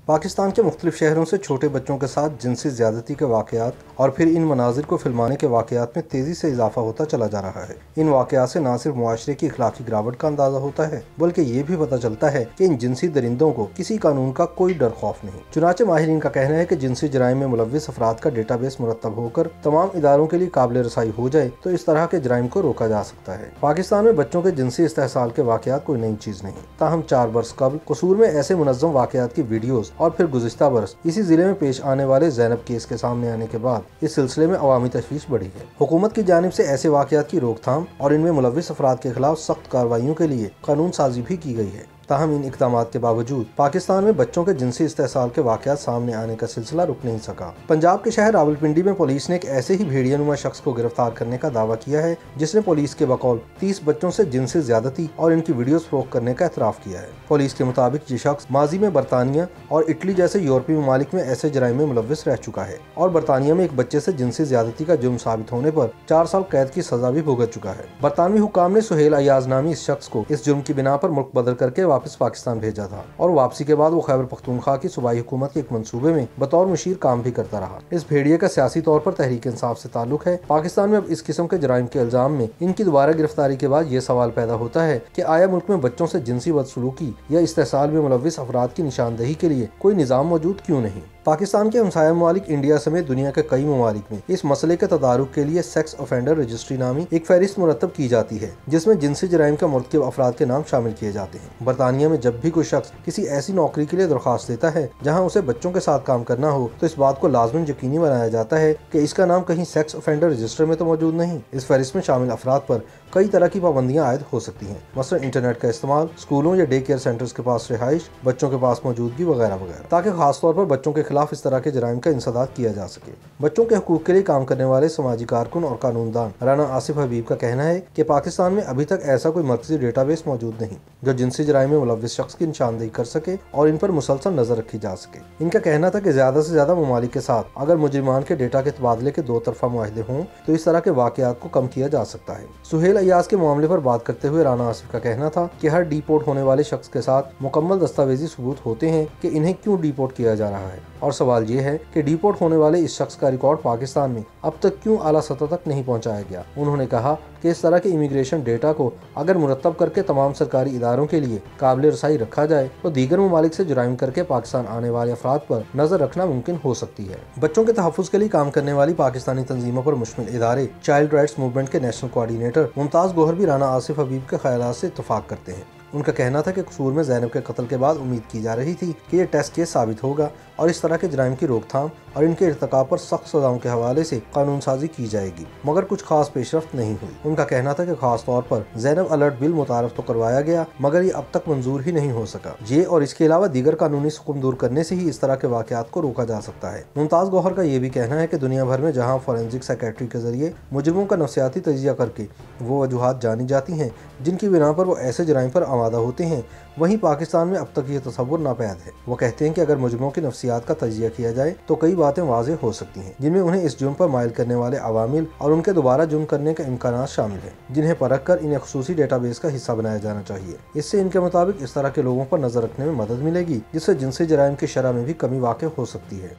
पाकिस्तान के मुख्तलिफ शहरों से छोटे बच्चों के साथ जिनसी ज़्यादती के वाक़यात और फिर इन मनाजिर को फिल्माने के वाक़यात में तेज़ी से इजाफा होता चला जा रहा है। इन वाक़यात से न सिर्फ मुआशरे की अखलाकी गिरावट का अंदाज़ा होता है, बल्कि ये भी पता चलता है कि इन जिनसी दरिंदों को किसी कानून का कोई डर खौफ नहीं। चुनाचे माहिरीन का कहना है कि जिनसी जराइम में मुलव्विस अफराद का डेटाबेस मुरतब होकर तमाम इदारों के लिए काबिल रसाई हो जाए तो इस तरह के जराइम को रोका जा सकता है। पाकिस्तान में बच्चों के जिनसी इस्तेहसाल के वाक़यात कोई नई चीज़ नहीं, ताहम 4 बरस कबल कसूर में ऐसे मुनज़्ज़म वाक़यात की वीडियोज़ और फिर गुज़िश्ता बरस इसी जिले में पेश आने वाले ज़ैनब केस के सामने आने के बाद इस सिलसिले में अवामी तशवीश बढ़ी है। हुकूमत की जानिब से ऐसे वाक़यात की रोकथाम और इनमें मुलव्विस अफराद के खिलाफ सख्त कार्रवाइयों के लिए कानून साजी भी की गई है। ताहम इन इक़दामात के बावजूद पाकिस्तान में बच्चों के जिनसी इस्तेहसाल के वाक़यात सामने आने का सिलसिला रुक नहीं सका। पंजाब के शहर रावलपिंडी में पुलिस ने एक ऐसे ही भेड़ियानुमा शख्स को गिरफ्तार करने का दावा किया है जिसने पुलिस के बकौल 30 बच्चों से जिनसी ज़्यादती और इनकी वीडियोस फ़रोख्त करने का एतराफ़ किया है। पुलिस के मुताबिक ये शख्स माजी में बरतानिया और इटली जैसे यूरोपीय ममालिक में ऐसे जराइम में मुलव्विस रह चुका है और बरतानिया में एक बच्चे से जिनसी ज़्यादती का जुर्म साबित होने पर 4 साल कैद की सजा भी भुगत चुका है। बरतानवी हुक्काम ने सुहेल अयाज नामी इस शख्स को इस जुर्म की बिना पर मुल्क बदल करके वापस पाकिस्तान भेजा था और वापसी के बाद वो खैबर पख्तूनख्वा की सूबाई हुकूमत के एक मंसूबे में बतौर मुशीर काम भी करता रहा। इस भेड़िए का सियासी तौर पर तहरीक इंसाफ से ताल्लुक है। पाकिस्तान में अब इस किस्म के जराइम के इल्जाम में इनकी दोबारा गिरफ्तारी के बाद ये सवाल पैदा होता है कि आया मुल्क में बच्चों से जिनसी बदसलूकी या इस्तेहसाल में मुलव्विस अफराद की निशानदही के लिए कोई निज़ाम मौजूद क्यों नहीं। पाकिस्तान के हमसाया ममालिक इंडिया समेत दुनिया के कई ममालिक में इस मसले के तदारुक के लिए सेक्स ऑफेंडर रजिस्ट्री नामी एक फहरिस्त मुरतब की जाती है जिसमें जिनसी जराइम का मुर्तकिब अफराद के नाम शामिल किए जाते हैं। बरतानिया में जब भी कोई शख्स किसी ऐसी नौकरी के लिए दरख्वास्त देता है जहां उसे बच्चों के साथ काम करना हो तो इस बात को लाजमन यकीनी बनाया जाता है कि इसका नाम कहीं सेक्स ऑफेंडर रजिस्टर में तो मौजूद नहीं। इस फहरिस्त में शामिल अफराद पर कई तरह की पाबंदियां आयद हो सकती हैं, मसलन इंटरनेट का इस्तेमाल, स्कूलों या डे केयर सेंटर्स के पास रिहाइश, बच्चों के पास मौजूदगी वगैरह वगैरह, ताकि खासतौर पर बच्चों के खिलाफ इस तरह के जराइम का इंसदाद किया जा सके। बच्चों के हकूक के लिए काम करने वाले समाजी कारकुन और कानूनदान राना आसिफ हबीब का कहना है कि पाकिस्तान में अभी तक ऐसा कोई मरकजी डेटाबेस मौजूद नहीं जो जिनसी जराइम में मुलव्विस शख्स की निशानदेही कर सके और इन पर मुसलसल नजर रखी जा सके। इनका कहना था कि ज्यादा से ज्यादा ममालिक के साथ अगर मुजरिमान के डेटा के तबादले के 2 तरफा मुआहदे हों तो इस तरह के वाकयात को कम किया जा सकता है। सुहेल अयाज के मामले पर बात करते हुए राना आसिफ का कहना था कि हर डिपोर्ट होने वाले शख्स के साथ मुकम्मल दस्तावेजी सबूत होते हैं कि इन्हें क्यों डिपोर्ट किया जा रहा है और सवाल ये है कि डिपोर्ट होने वाले इस शख्स का रिकॉर्ड पाकिस्तान में अब तक क्यों आला सतह तक नहीं पहुंचाया गया। उन्होंने कहा कि इस तरह के इमिग्रेशन डेटा को अगर मुरतब करके तमाम सरकारी इदारों के लिए काबिल रसाई रखा जाए तो दीगर ममालिक से जुराइम करके पाकिस्तान आने वाले अफराद पर नजर रखना मुमकिन हो सकती है। बच्चों के तहफ़्फ़ुज़ के लिए काम करने वाली पाकिस्तानी तंजीमों पर मुश्तमिल इदारे चाइल्ड राइट्स मूवमेंट के नेशनल कोऑर्डिनेटर मुमताज़ गोहर भी राना आसिफ हबीब के ख्यालात से इत्तफाक करते हैं। उनका कहना था कि कसूर में ज़ैनब के कत्ल के बाद उम्मीद की जा रही थी कि यह टेस्ट केस साबित होगा और इस तरह के जराइम की रोकथाम और इनके इर्तिकाब पर सख्त सजाओं के हवाले से कानून साजी की जाएगी, मगर कुछ खास पेशरफ्त नहीं हुई। उनका कहना था कि खास तौर पर ज़ैनब अलर्ट बिल मुतारफ तो करवाया गया मगर ये अब तक मंजूर ही नहीं हो सका। ये और इसके अलावा दीगर कानूनी सुकून दूर करने से ही इस तरह के वाक़यात को रोका जा सकता है। मुमताज़ गौहर का ये भी कहना है कि दुनिया भर में जहाँ फॉरेंसिक साइकेट्री के जरिए मुजरिमों का नफ्सियाती तजिया करके वो वजूहात जानी जाती हैं जिनकी बिना पर वो ऐसे जराइम पर आमादा होते हैं, वहीं पाकिस्तान में अब तक ये तसव्वुर नापैद है। वो कहते हैं कि अगर मुजरिमों की नफ्सियात का तजिया किया जाए तो कई बातें वाज़ेह हो सकती हैं जिनमें उन्हें इस जुर्म पर माइल करने वाले अवामिल और उनके दोबारा जुर्म करने के इम्कानात शामिल हैं, जिन्हें परख कर इन्हें खुसूसी डेटाबेस का हिस्सा बनाया जाना चाहिए। इससे इनके मुताबिक इस तरह के लोगों पर नजर रखने में मदद मिलेगी जिससे जिनसी जराइम की शरह में भी कमी वाक़ हो सकती है।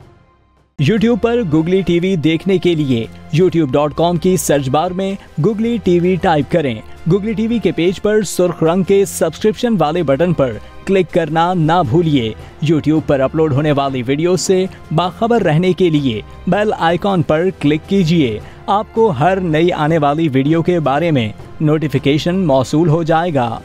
YouTube पर गुगली टीवी देखने के लिए youtube.com की सर्च बार में गुगली टीवी टाइप करें। गुगली टीवी के पेज पर सुर्ख रंग के सब्सक्रिप्शन वाले बटन पर क्लिक करना ना भूलिए। YouTube पर अपलोड होने वाली वीडियो से बाखबर रहने के लिए बेल आइकॉन पर क्लिक कीजिए। आपको हर नई आने वाली वीडियो के बारे में नोटिफिकेशन मौसूल हो जाएगा।